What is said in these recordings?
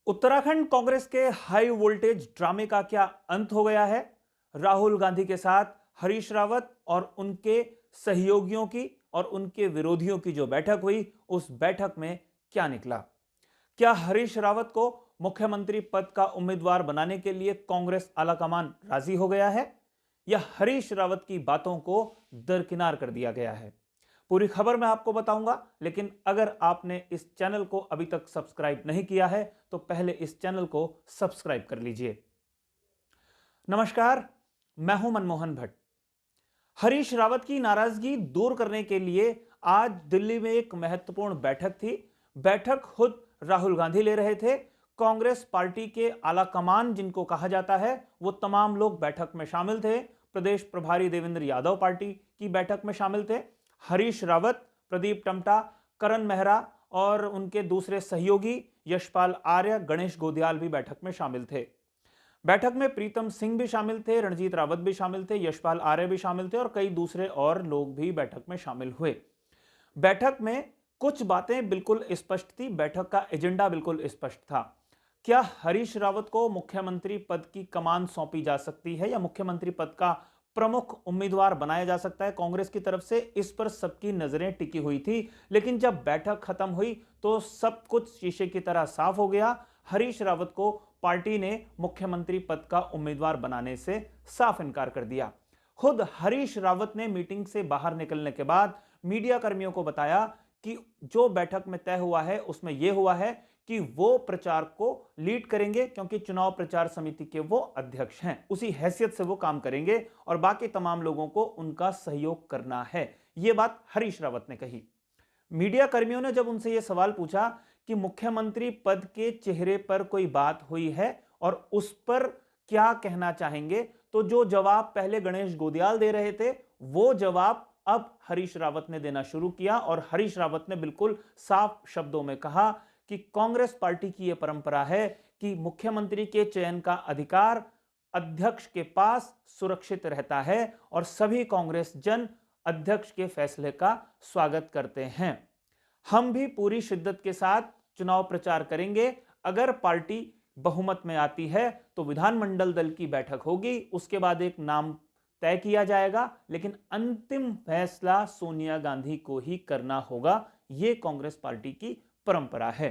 उत्तराखंड कांग्रेस के high voltage ड्रामे का क्या अंत हो गया है? राहुल गांधी के साथ हरीश रावत और उनके सहयोगियों की और उनके विरोधियों की जो बैठक हुई, उस बैठक में क्या निकला? क्या हरीश रावत को मुख्यमंत्री पद का उम्मीदवार बनाने के लिए कांग्रेस आलाकमान राजी हो गया है, या हरीश रावत की बातों को दरकिनार कर दिया गया है? पूरी खबर मैं आपको बताऊंगा, लेकिन अगर आपने इस चैनल को अभी तक सब्सक्राइब नहीं किया है तो पहले इस चैनल को सब्सक्राइब कर लीजिए। नमस्कार, मैं हूं मनमोहन भट्ट। हरीश रावत की नाराजगी दूर करने के लिए आज दिल्ली में एक महत्वपूर्ण बैठक थी। बैठक खुद राहुल गांधी ले रहे थे। कांग्रेस पार्टी के आला कमान जिनको कहा जाता है, वो तमाम लोग बैठक में शामिल थे। प्रदेश प्रभारी देवेंद्र यादव पार्टी की बैठक में शामिल थे। हरीश रावत, प्रदीप टम्टा, करण मेहरा और उनके दूसरे सहयोगी यशपाल आर्य, गणेश गोदियाल भी बैठक में शामिल थे। बैठक में प्रीतम सिंह भी शामिल थे, रणजीत रावत भी शामिल थे, यशपाल आर्य भी शामिल थे और कई दूसरे और लोग भी बैठक में शामिल हुए। बैठक में कुछ बातें बिल्कुल स्पष्ट थी, बैठक का एजेंडा बिल्कुल स्पष्ट था। क्या हरीश रावत को मुख्यमंत्री पद की कमान सौंपी जा सकती है या मुख्यमंत्री पद का प्रमुख उम्मीदवार बनाया जा सकता है कांग्रेस की तरफ से? इस पर सबकी नजरें टिकी हुई थी। लेकिन जब बैठक खत्म हुई तो सब कुछ शीशे की तरह साफ हो गया। हरीश रावत को पार्टी ने मुख्यमंत्री पद का उम्मीदवार बनाने से साफ इनकार कर दिया। खुद हरीश रावत ने मीटिंग से बाहर निकलने के बाद मीडिया कर्मियों को बताया कि जो बैठक में तय हुआ है उसमें यह हुआ है कि वो प्रचार को लीड करेंगे, क्योंकि चुनाव प्रचार समिति के वो अध्यक्ष हैं, उसी हैसियत से वो काम करेंगे और बाकी तमाम लोगों को उनका सहयोग करना है। ये बात हरीश रावत ने कही। मीडिया कर्मियों ने जब उनसे यह सवाल पूछा कि मुख्यमंत्री पद के चेहरे पर कोई बात हुई है और उस पर क्या कहना चाहेंगे, तो जो जवाब पहले गणेश गोदियाल दे रहे थे, वो जवाब अब हरीश रावत ने देना शुरू किया। और हरीश रावत ने बिल्कुल साफ शब्दों में कहा कि कांग्रेस पार्टी की यह परंपरा है कि मुख्यमंत्री के चयन का अधिकार अध्यक्ष के पास सुरक्षित रहता है और सभी कांग्रेस जन अध्यक्ष के फैसले का स्वागत करते हैं। हम भी पूरी शिद्दत के साथ चुनाव प्रचार करेंगे। अगर पार्टी बहुमत में आती है तो विधानमंडल दल की बैठक होगी, उसके बाद एक नाम तय किया जाएगा, लेकिन अंतिम फैसला सोनिया गांधी को ही करना होगा। यह कांग्रेस पार्टी की परंपरा है।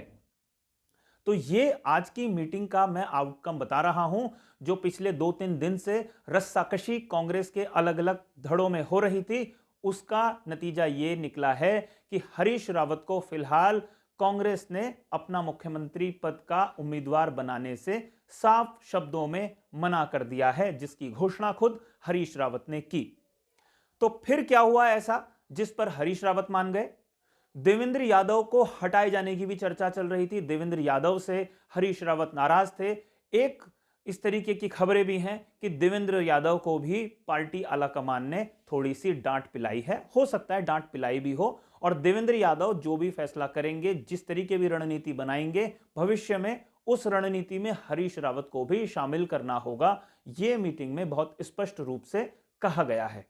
तो ये आज की मीटिंग का मैं आउटकम बता रहा हूं, जो पिछले 2-3 दिन से रस्साकशी कांग्रेस के अलग अलग धड़ों में हो रही थी। उसका नतीजा ये निकला है कि हरीश रावत को फिलहाल कांग्रेस ने अपना मुख्यमंत्री पद का उम्मीदवार बनाने से साफ शब्दों में मना कर दिया है, जिसकी घोषणा खुद हरीश रावत ने की। तो फिर क्या हुआ ऐसा जिस पर हरीश रावत मान गए? देवेंद्र यादव को हटाए जाने की भी चर्चा चल रही थी। देवेंद्र यादव से हरीश रावत नाराज थे। एक इस तरीके की खबरें भी हैं कि देवेंद्र यादव को भी पार्टी आलाकमान ने थोड़ी सी डांट पिलाई है। हो सकता है डांट पिलाई भी हो, और देवेंद्र यादव जो भी फैसला करेंगे, जिस तरीके भी रणनीति बनाएंगे, भविष्य में उस रणनीति में हरीश रावत को भी शामिल करना होगा। यह मीटिंग में बहुत स्पष्ट रूप से कहा गया है।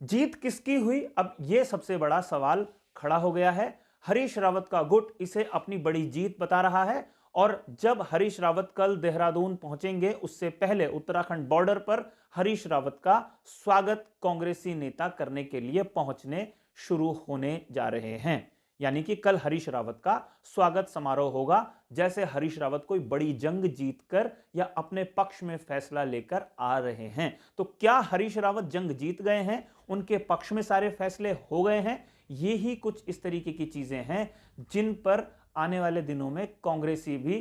जीत किसकी हुई, अब यह सबसे बड़ा सवाल खड़ा हो गया है। हरीश रावत का गुट इसे अपनी बड़ी जीत बता रहा है, और जब हरीश रावत कल देहरादून पहुंचेंगे, उससे पहले उत्तराखंड बॉर्डर पर हरीश रावत का स्वागत कांग्रेसी नेता करने के लिए पहुंचने शुरू होने जा रहे हैं। यानी कि कल हरीश रावत का स्वागत समारोह होगा, जैसे हरीश रावत कोई बड़ी जंग जीतकर या अपने पक्ष में फैसला लेकर आ रहे हैं। तो क्या हरीश रावत जंग जीत गए हैं, उनके पक्ष में सारे फैसले हो गए हैं? ये ही कुछ इस तरीके की चीजें हैं जिन पर आने वाले दिनों में कांग्रेसी भी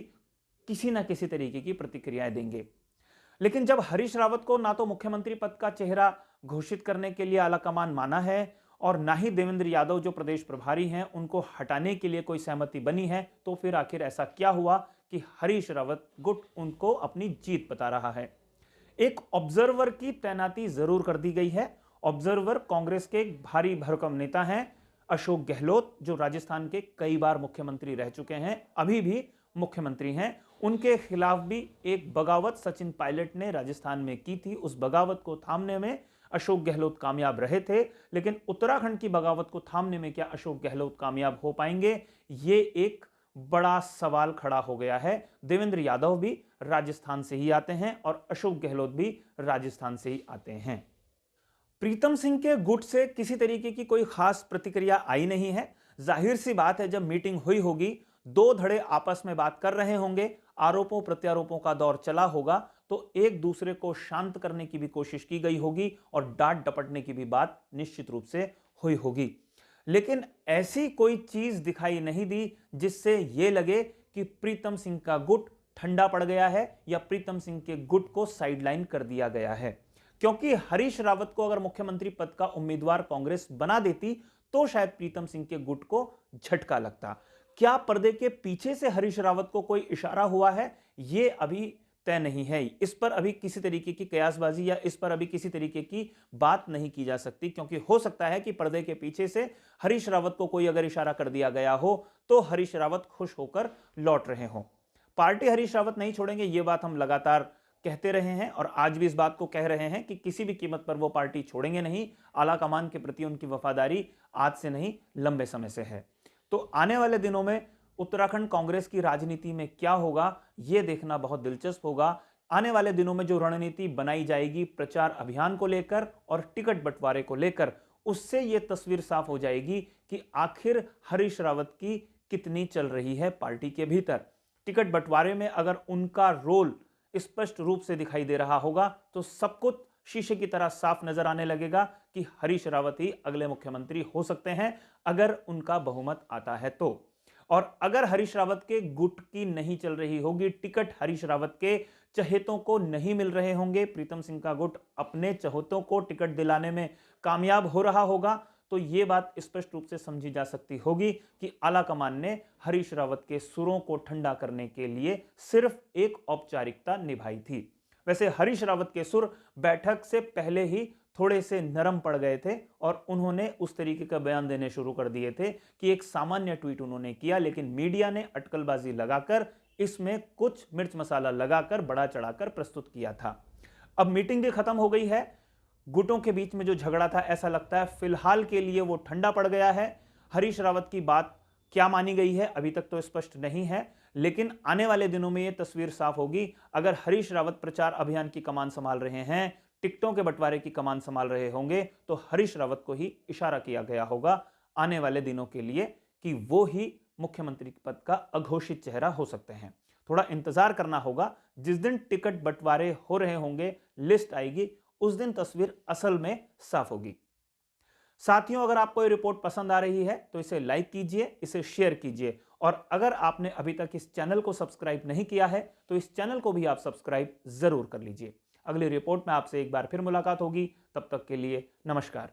किसी ना किसी तरीके की प्रतिक्रियाएं देंगे। लेकिन जब हरीश रावत को ना तो मुख्यमंत्री पद का चेहरा घोषित करने के लिए आलाकमान माना है, और ना ही देवेंद्र यादव जो प्रदेश प्रभारी हैं उनको हटाने के लिए कोई सहमति बनी है, तो फिर आखिर ऐसा क्या हुआ कि हरीश रावत गुट उनको अपनी जीत बता रहा है? एक ऑब्जर्वर की तैनाती जरूर कर दी गई है। ऑब्जर्वर कांग्रेस के भारी भरकम नेता हैं अशोक गहलोत, जो राजस्थान के कई बार मुख्यमंत्री रह चुके हैं, अभी भी मुख्यमंत्री हैं। उनके खिलाफ भी एक बगावत सचिन पायलट ने राजस्थान में की थी। उस बगावत को थामने में अशोक गहलोत कामयाब रहे थे, लेकिन उत्तराखंड की बगावत को थामने में क्या अशोक गहलोत कामयाब हो पाएंगे? ये एक बड़ा सवाल खड़ा हो गया है। देवेंद्र यादव भी राजस्थान से ही आते हैं और अशोक गहलोत भी राजस्थान से ही आते हैं। प्रीतम सिंह के गुट से किसी तरीके की कोई खास प्रतिक्रिया आई नहीं है। जाहिर सी बात है, जब मीटिंग हुई होगी, दो धड़े आपस में बात कर रहे होंगे, आरोपों प्रत्यारोपों का दौर चला होगा, तो एक दूसरे को शांत करने की भी कोशिश की गई होगी और डांट डपटने की भी बात निश्चित रूप से हुई होगी। लेकिन ऐसी कोई चीज दिखाई नहीं दी जिससे यह लगे कि प्रीतम सिंह का गुट ठंडा पड़ गया है या प्रीतम सिंह के गुट को साइडलाइन कर दिया गया है। क्योंकि हरीश रावत को अगर मुख्यमंत्री पद का उम्मीदवार कांग्रेस बना देती तो शायद प्रीतम सिंह के गुट को झटका लगता। क्या पर्दे के पीछे से हरीश रावत को कोई इशारा हुआ है, यह अभी तय नहीं है। इस पर अभी किसी तरीके की कयासबाजी या इस पर अभी किसी तरीके की बात नहीं की जा सकती, क्योंकि हो सकता है कि पर्दे के पीछे से हरीश रावत को कोई अगर इशारा कर दिया गया हो तो हरीश रावत खुश होकर लौट रहे हों। पार्टी हरीश रावत नहीं छोड़ेंगे, यह बात हम लगातार कहते रहे हैं और आज भी इस बात को कह रहे हैं कि किसी भी कीमत पर वो पार्टी छोड़ेंगे नहीं। आला कमान के प्रति उनकी वफादारी आज से नहीं, लंबे समय से है। तो आने वाले दिनों में उत्तराखंड कांग्रेस की राजनीति में क्या होगा, यह देखना बहुत दिलचस्प होगा। आने वाले दिनों में जो रणनीति बनाई जाएगी प्रचार अभियान को लेकर और टिकट बंटवारे को लेकर, उससे यह तस्वीर साफ हो जाएगी कि आखिर हरीश रावत की कितनी चल रही है पार्टी के भीतर। टिकट बंटवारे में अगर उनका रोल स्पष्ट रूप से दिखाई दे रहा होगा तो सब कुछ शीशे की तरह साफ नजर आने लगेगा कि हरीश रावत ही अगले मुख्यमंत्री हो सकते हैं अगर उनका बहुमत आता है तो। और अगर हरीश रावत के गुट की नहीं चल रही होगी, टिकट हरीश रावत के चहेतों को नहीं मिल रहे होंगे, प्रीतम सिंह का गुट अपने चहेतों को टिकट दिलाने में कामयाब हो रहा होगा, तो यह बात स्पष्ट रूप से समझी जा सकती होगी कि आला कमान ने हरीश रावत के सुरों को ठंडा करने के लिए सिर्फ एक औपचारिकता निभाई थी। वैसे हरीश रावत के सुर बैठक से पहले ही थोड़े से नरम पड़ गए थे और उन्होंने उस तरीके का बयान देने शुरू कर दिए थे कि एक सामान्य ट्वीट उन्होंने किया, लेकिन मीडिया ने अटकलबाजी लगाकर इसमें कुछ मिर्च मसाला लगाकर बढ़ा चढ़ाकर प्रस्तुत किया था। अब मीटिंग भी खत्म हो गई है, गुटों के बीच में जो झगड़ा था ऐसा लगता है फिलहाल के लिए वो ठंडा पड़ गया है। हरीश रावत की बात क्या मानी गई है अभी तक तो स्पष्ट नहीं है, लेकिन आने वाले दिनों में यह तस्वीर साफ होगी। अगर हरीश रावत प्रचार अभियान की कमान संभाल रहे हैं, टिकटों के बंटवारे की कमान संभाल रहे होंगे, तो हरीश रावत को ही इशारा किया गया होगा आने वाले दिनों के लिए कि वो ही मुख्यमंत्री पद का अघोषित चेहरा हो सकते हैं। थोड़ा इंतजार करना होगा, जिस दिन टिकट बंटवारे हो रहे होंगे, लिस्ट आएगी, उस दिन तस्वीर असल में साफ होगी। साथियों, अगर आपको ये रिपोर्ट पसंद आ रही है तो इसे लाइक कीजिए, इसे शेयर कीजिए और अगर आपने अभी तक इस चैनल को सब्सक्राइब नहीं किया है तो इस चैनल को भी आप सब्सक्राइब जरूर कर लीजिए। अगली रिपोर्ट में आपसे एक बार फिर मुलाकात होगी, तब तक के लिए नमस्कार।